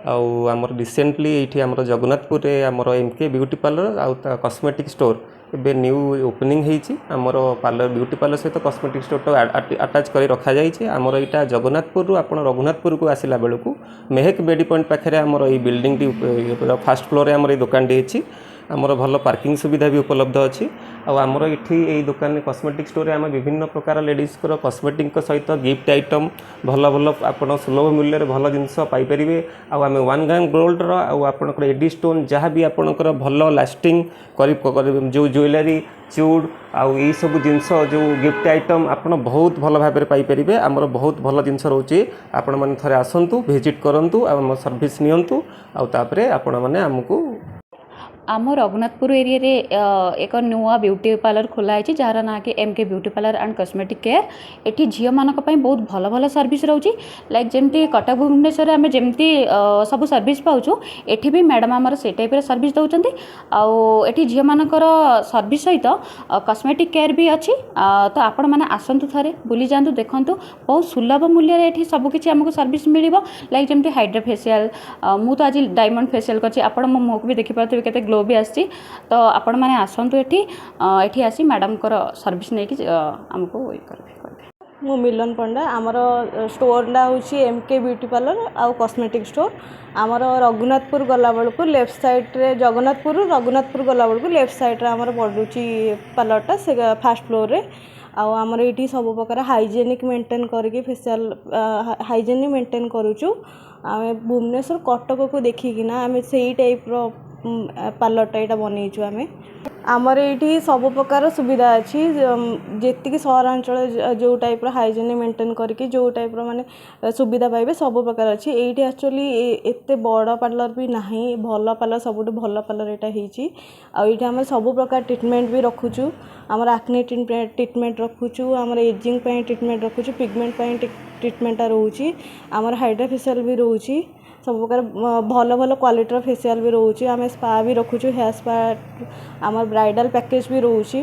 आमर रिसेंटली ये आमर जगन्नाथपुर आमर एमके ब्यूटी पार्लर आउ cosmetic store a new opening होती आमर पार्लर ब्यूटी पार्लर सहित कॉस्मेटिक स्टोर तो अटैच कर रखा जाइए आमर यहाँ जगन्नाथपुर आप रघुनाथपुर को आसला बेलू मेहक बेडी पॉइंट पाखे आमर ये बिल्डिंग टी फास्ट फ्लोर आमर ये दुकान टी आमर भल पार्किंग सुविधा भी उपलब्ध अच्छी आमर ये दुकान कॉस्मेटिक स्टोर आम विभिन्न प्रकार लेडीज कॉस्मेटिक सहित गिफ्ट आइटम भल भल आप सुलभ मूल्य भल जिनस पाइपर आम 1 ग्राम गोल्ड आपंकर एडी स्टोन जहाँ भी आपंकर भल लास्टिंग जो ज्वेलरी चूड़ आउ यही सब जिनस जो गिफ्ट आइटम आप बहुत भल भाव पाइपर आमर बहुत भल जिनस रोचे आपण मैंने थे आसतु भिजिट करूँ आम सर्विस नियंतु आउे आपण मैंने आमको आम रघुनाथपुर एरिया रे एक नुआ ब्यूटी पार्लर खोलाई जार ना कि MK beauty parlour and cosmetic care एटी झील मान बहुत भल भल सर्विस रोची लाइक जमती कटक भुवनेश्वर आम जमती सब सर्विस पाचु एटी भी मैडम आमर से टाइप सर्विस दौरान आठी झील मानकर सर्विस सहित कॉस्मेटिक केयर भी अच्छी तो आपण मैंने आसतु थे बुली जातु देखु बहुत सुलभ मूल्य ये सबकि आमको सर्विस मिल लाइक जमती हाइड्रा फेशियल मु तो आज डायमंड फेशियल कर आप मुह को भी देखिपे के ग्लो भी आसी तो आपण मैंने आसतु एठी आसी मैडम को सर्विस नहीं कि आमको ये कर मु मिलन पंडा आमर स्टोर ना हूँ एमके ब्यूटी पार्लर आउ कॉस्मेटिक स्टोर आमर रघुनाथपुर गला बेलू लेफ्ट साइड रे जगन्नाथपुर रघुनाथपुर गला बेलू लेफ्ट साइड रे आमर पड़ुची पार्लरटा से फास्ट फ्लोर रे आमर ये सब प्रकार हाइजेनिक मेंटेन करके फेशियल हाइजेनिक मेंटेन करूचु आम भुवनेश्वर कटक को देखिकिना आम से टाइप पार्लरटा यहाँ बनईचु आम आमर ये सब प्रकार सुविधा अच्छी जी सहरांचल जो टाइप हाइजेनिक मेंटेन करके जो टाइप माने सुविधा पाइबे सब प्रकार अच्छी ये एक्चुअली एत बड़ पार्लर भी ना भल पार्लर सब भल पार्लर यहाँ ये आम सब प्रकार ट्रिटमेंट भी रखुचु आमर एक्ने ट्रिटमेंट रखुचु आमर एजिंग ट्रिटमेंट रखुचु पिगमेंट ट्रिटमेंटा रोची आमर हाइड्रा फेशियल भी रोची सब प्रकार भल भल क्वालिटी फेशियल भी रोचे आम स्पा भी रखुचु हेयर स्पा आमर ब्राइडल पैकेज भी रोची।